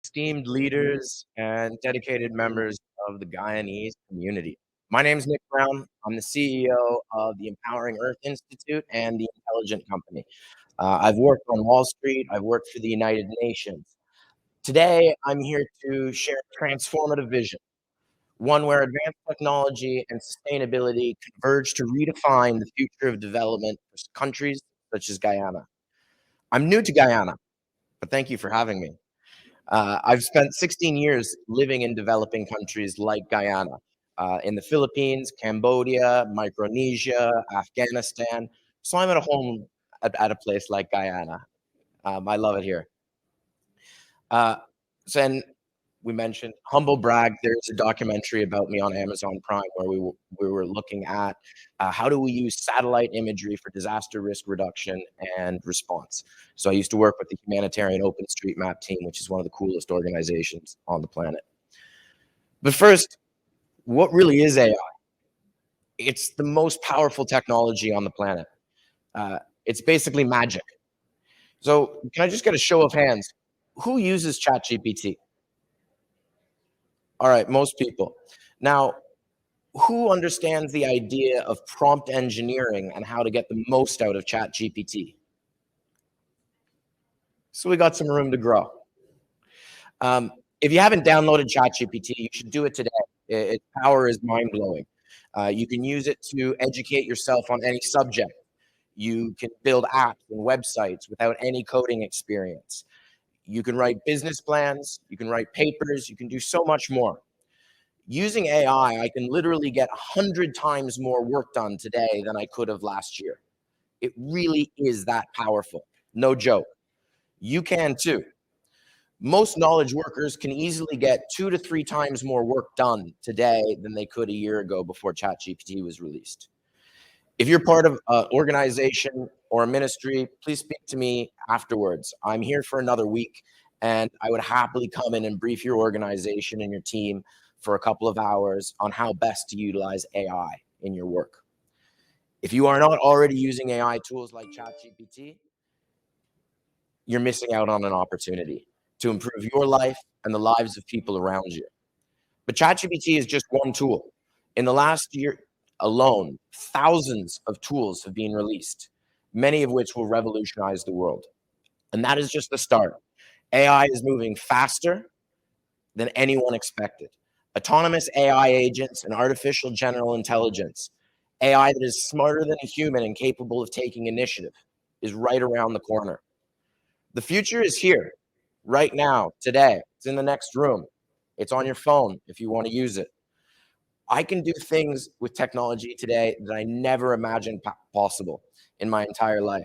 esteemed leaders and dedicated members of the Guyanese community. My name is Nick Brown. I'm the CEO of the Empowering Earth Institute and the Intelligent Company. I've worked on Wall Street. I've worked for the United Nations. Today, I'm here to share a transformative vision, one where advanced technology and sustainability converge to redefine the future of development for countries such as Guyana. I'm new to Guyana, but thank you for having me. I've spent 16 years living in developing countries like Guyana, in the Philippines, Cambodia, Micronesia, Afghanistan. So I'm at a home at a place like Guyana. I love it here. Uh, so then we mentioned humble brag. There's a documentary about me on Amazon Prime where we were looking at how do we use satellite imagery for disaster risk reduction and response. So I used to work with the humanitarian OpenStreetMap team, which is one of the coolest organizations on the planet. But first, what really is AI? It's the most powerful technology on the planet. It's basically magic. So can I just get a show of hands? Who uses ChatGPT? All right, most people. Now, who understands the idea of prompt engineering and how to get the most out of ChatGPT? So we got some room to grow. If you haven't downloaded ChatGPT, you should do it today. Its power is mind-blowing. You can use it to educate yourself on any subject. You can build apps and websites without any coding experience. You can write business plans. You can write papers. You can do so much more. Using AI, I can literally get 100 times more work done today than I could have last year. It really is that powerful. No joke. You can too. Most knowledge workers can easily get 2 to 3 times more work done today than they could a year ago before ChatGPT was released. If you're part of an organization or a ministry, please speak to me afterwards. I'm here for another week, and I would happily come in and brief your organization and your team for a couple of hours on how best to utilize AI in your work. If you are not already using AI tools like ChatGPT, you're missing out on an opportunity to improve your life and the lives of people around you. But ChatGPT is just one tool. In the last year alone, thousands of tools have been released, many of which will revolutionize the world. And that is just the start. AI is moving faster than anyone expected. Autonomous AI agents and artificial general intelligence, AI that is smarter than a human and capable of taking initiative, is right around the corner. The future is here, right now, today. It's in the next room. It's on your phone if you want to use it. I can do things with technology today that I never imagined possible in my entire life.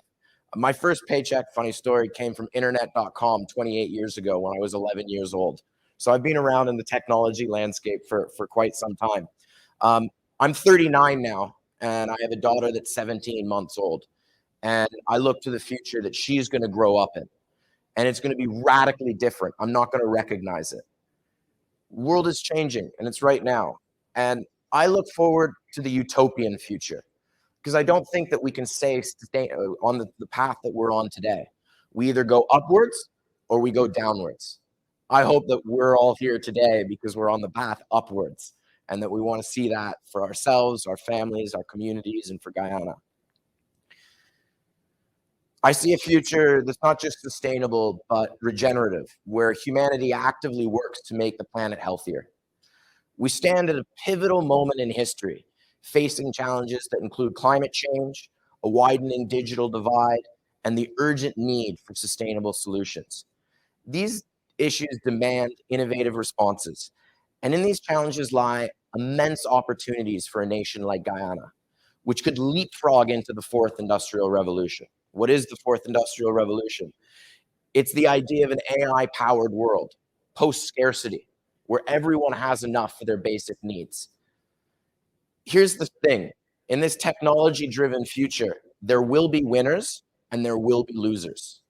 My first paycheck, funny story, came from internet.com 28 years ago when I was 11 years old. So I've been around in the technology landscape for quite some time. I'm 39 now, and I have a daughter that's 17 months old. And I look to the future that she's going to grow up in. And it's going to be radically different. I'm not going to recognize it. World is changing, and it's right now. And I look forward to the utopian future because I don't think that we can stay on the path that we're on today. We either go upwards or we go downwards. I hope that we're all here today because we're on the path upwards and that we want to see that for ourselves, our families, our communities, and for Guyana. I see a future that's not just sustainable, but regenerative, where humanity actively works to make the planet healthier. We stand at a pivotal moment in history, facing challenges that include climate change, a widening digital divide, and the urgent need for sustainable solutions. These issues demand innovative responses, and in these challenges lie immense opportunities for a nation like Guyana, which could leapfrog into the fourth industrial revolution. What is the fourth industrial revolution? It's the idea of an AI-powered world, post-scarcity, where everyone has enough for their basic needs. Here's the thing. In this technology-driven future, there will be winners and there will be losers.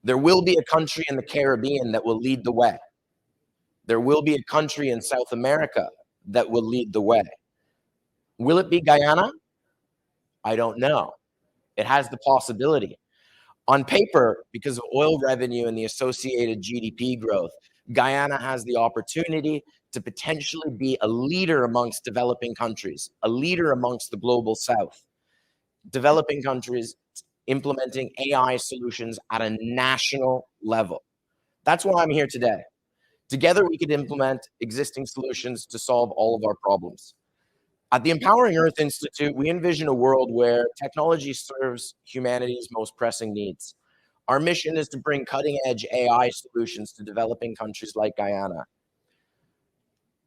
There will be a country in the Caribbean that will lead the way. There will be a country in South America that will lead the way. Will it be Guyana? I don't know. It has the possibility. On paper, because of oil revenue and the associated GDP growth, Guyana has the opportunity to potentially be a leader amongst developing countries, a leader amongst the global south. Developing countries implementing AI solutions at a national level. That's why I'm here today. Together, we could implement existing solutions to solve all of our problems. At the Empowering Earth Institute, we envision a world where technology serves humanity's most pressing needs. Our mission is to bring cutting-edge AI solutions to developing countries like Guyana.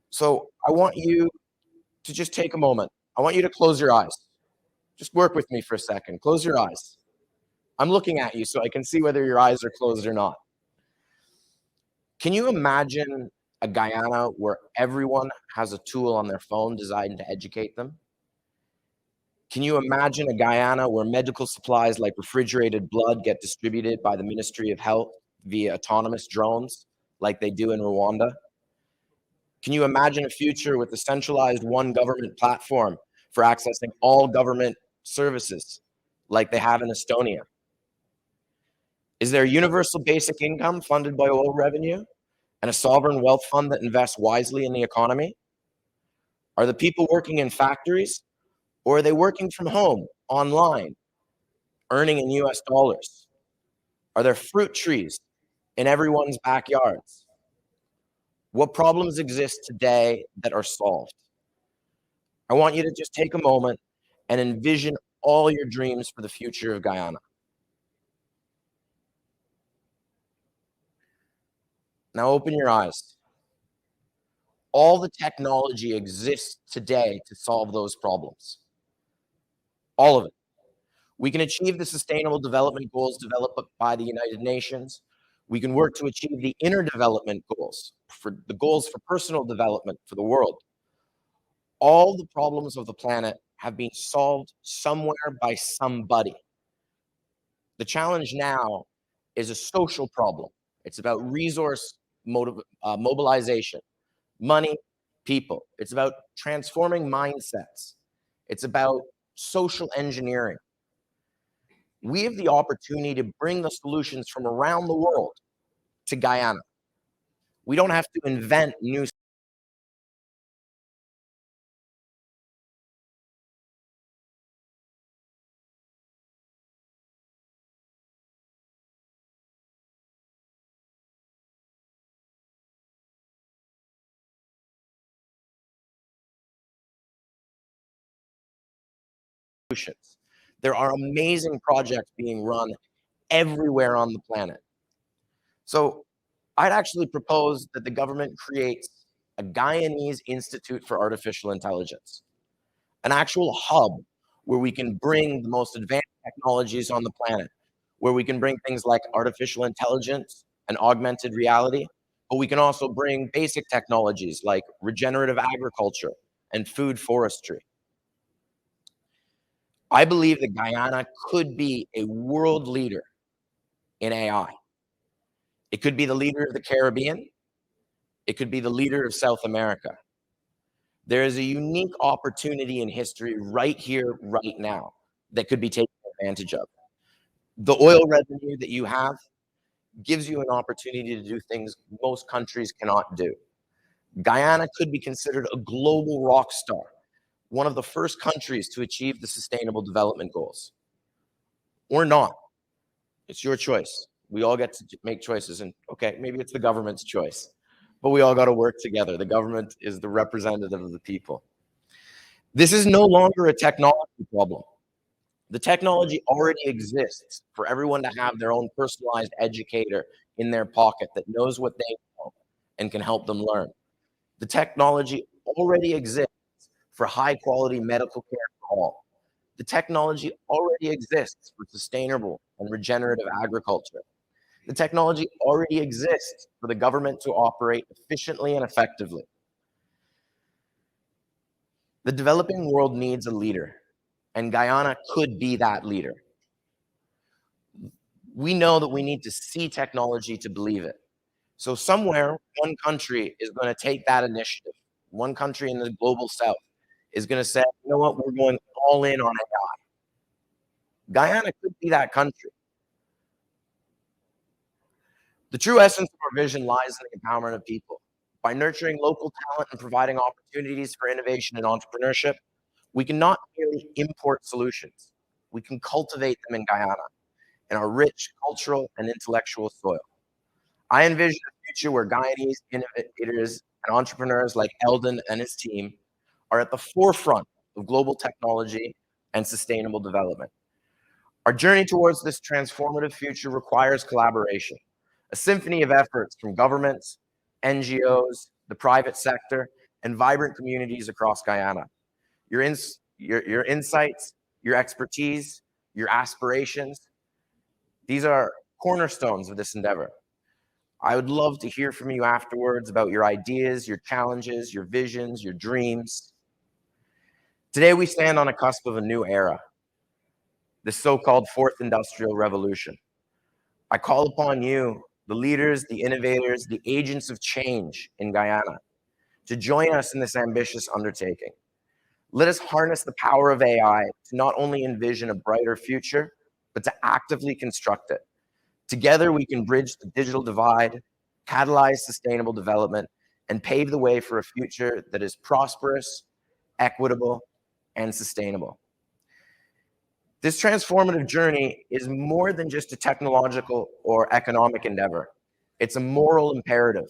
So I want you to just take a moment. I want you to close your eyes. Just work with me for a second. Close your eyes. I'm looking at you so I can see whether your eyes are closed or not. Can you imagine a Guyana where everyone has a tool on their phone designed to educate them? Can you imagine a Guyana where medical supplies like refrigerated blood get distributed by the Ministry of Health via autonomous drones like they do in Rwanda? Can you imagine a future with a centralized one government platform for accessing all government services like they have in Estonia? Is there a universal basic income funded by oil revenue and a sovereign wealth fund that invests wisely in the economy? Are the people working in factories, or are they working from home, online, earning in US dollars? Are there fruit trees in everyone's backyards? What problems exist today that are solved? I want you to just take a moment and envision all your dreams for the future of Guyana. Now open your eyes. All the technology exists today to solve those problems. All of it. We can achieve the Sustainable Development Goals developed by the United Nations. We can work to achieve the inner development goals, for the goals for personal development for the world. All the problems of the planet have been solved somewhere by somebody. The challenge now is a social problem. It's about resource mobilization, money, people. It's about transforming mindsets. It's about social engineering. We have the opportunity to bring the solutions from around the world to Guyana. We don't have to invent new solutions. There are amazing projects being run everywhere on the planet. So I'd actually propose that the government creates a Guyanese Institute for Artificial Intelligence, an actual hub where we can bring the most advanced technologies on the planet, where we can bring things like artificial intelligence and augmented reality, but we can also bring basic technologies like regenerative agriculture and food forestry. I believe that Guyana could be a world leader in AI. It could be the leader of the Caribbean. It could be the leader of South America. There is a unique opportunity in history right here, right now, that could be taken advantage of. The oil revenue that you have gives you an opportunity to do things most countries cannot do. Guyana could be considered a global rock star, one of the first countries to achieve the Sustainable Development Goals. Or not. It's your choice. We all get to make choices, and okay, maybe it's the government's choice, but we all got to work together. The government is the representative of the people. This is no longer a technology problem. The technology already exists for everyone to have their own personalized educator in their pocket that knows what they know and can help them learn. The technology already exists for high quality medical care for all. The technology already exists for sustainable and regenerative agriculture. The technology already exists for the government to operate efficiently and effectively. The developing world needs a leader, and Guyana could be that leader. We know that we need to see technology to believe it. So somewhere, one country is going to take that initiative. One country in the global south is going to say, you know what, we're going all in on AI. Guyana could be that country. The true essence of our vision lies in the empowerment of people. By nurturing local talent and providing opportunities for innovation and entrepreneurship, we can not merely import solutions, we can cultivate them in Guyana, in our rich cultural and intellectual soil. I envision a future where Guyanese innovators and entrepreneurs like Eldon and his team are at the forefront of global technology and sustainable development. Our journey towards this transformative future requires collaboration, a symphony of efforts from governments, NGOs, the private sector, and vibrant communities across Guyana. Your insights, your expertise, your aspirations, these are cornerstones of this endeavor. I would love to hear from you afterwards about your ideas, your challenges, your visions, your dreams. Today, we stand on a cusp of a new era, the so-called fourth industrial revolution. I call upon you, the leaders, the innovators, the agents of change in Guyana, to join us in this ambitious undertaking. Let us harness the power of AI to not only envision a brighter future, but to actively construct it. Together, we can bridge the digital divide, catalyze sustainable development, and pave the way for a future that is prosperous, equitable, and sustainable. This transformative journey is more than just a technological or economic endeavor. It's a moral imperative.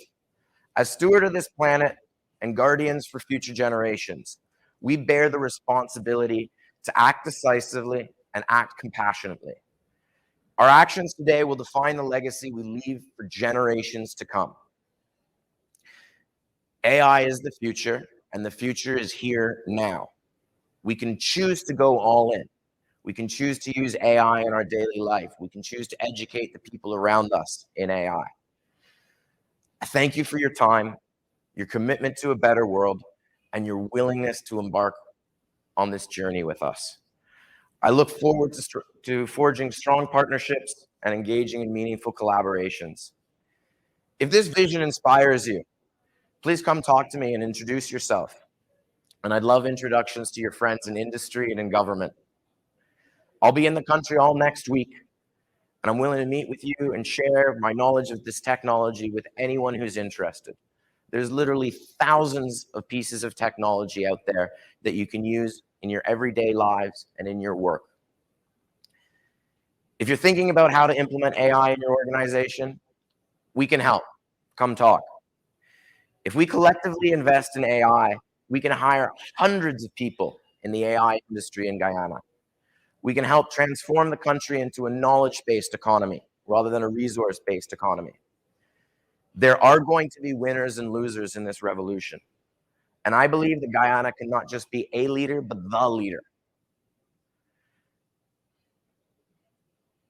As steward of this planet and guardians for future generations, we bear the responsibility to act decisively and act compassionately. Our actions today will define the legacy we leave for generations to come. AI is the future, and the future is here now. We can choose to go all in. We can choose to use AI in our daily life. We can choose to educate the people around us in AI. I thank you for your time, your commitment to a better world, and your willingness to embark on this journey with us. I look forward to forging strong partnerships and engaging in meaningful collaborations. If this vision inspires you, please come talk to me and introduce yourself. And I'd love introductions to your friends in industry and in government. I'll be in the country all next week, and I'm willing to meet with you and share my knowledge of this technology with anyone who's interested. There's literally thousands of pieces of technology out there that you can use in your everyday lives and in your work. If you're thinking about how to implement AI in your organization, we can help. Come talk. If we collectively invest in AI, we can hire hundreds of people in the AI industry in Guyana. We can help transform the country into a knowledge-based economy rather than a resource-based economy. There are going to be winners and losers in this revolution. And I believe that Guyana can not just be a leader, but the leader.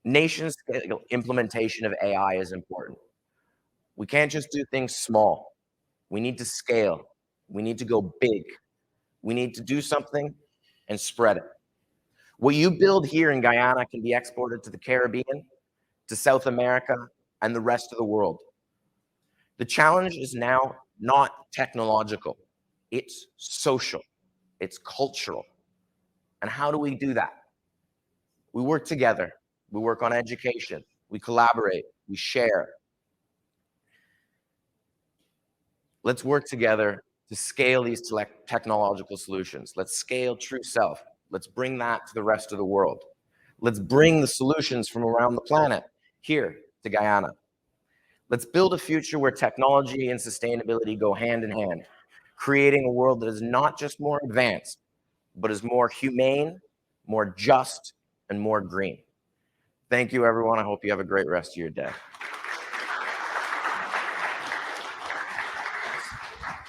Nation-scale implementation of AI is important. We can't just do things small. We need to scale. We need to go big. We need to do something and spread it. What you build here in Guyana can be exported to the Caribbean, to South America, and the rest of the world. The challenge is now not technological. It's social. It's cultural. And how do we do that? We work together. We work on education. We collaborate. We share. Let's work together to scale these technological solutions. Let's scale true self. Let's bring that to the rest of the world. Let's bring the solutions from around the planet here to Guyana. Let's build a future where technology and sustainability go hand in hand, creating a world that is not just more advanced, but is more humane, more just, and more green. Thank you, everyone. I hope you have a great rest of your day.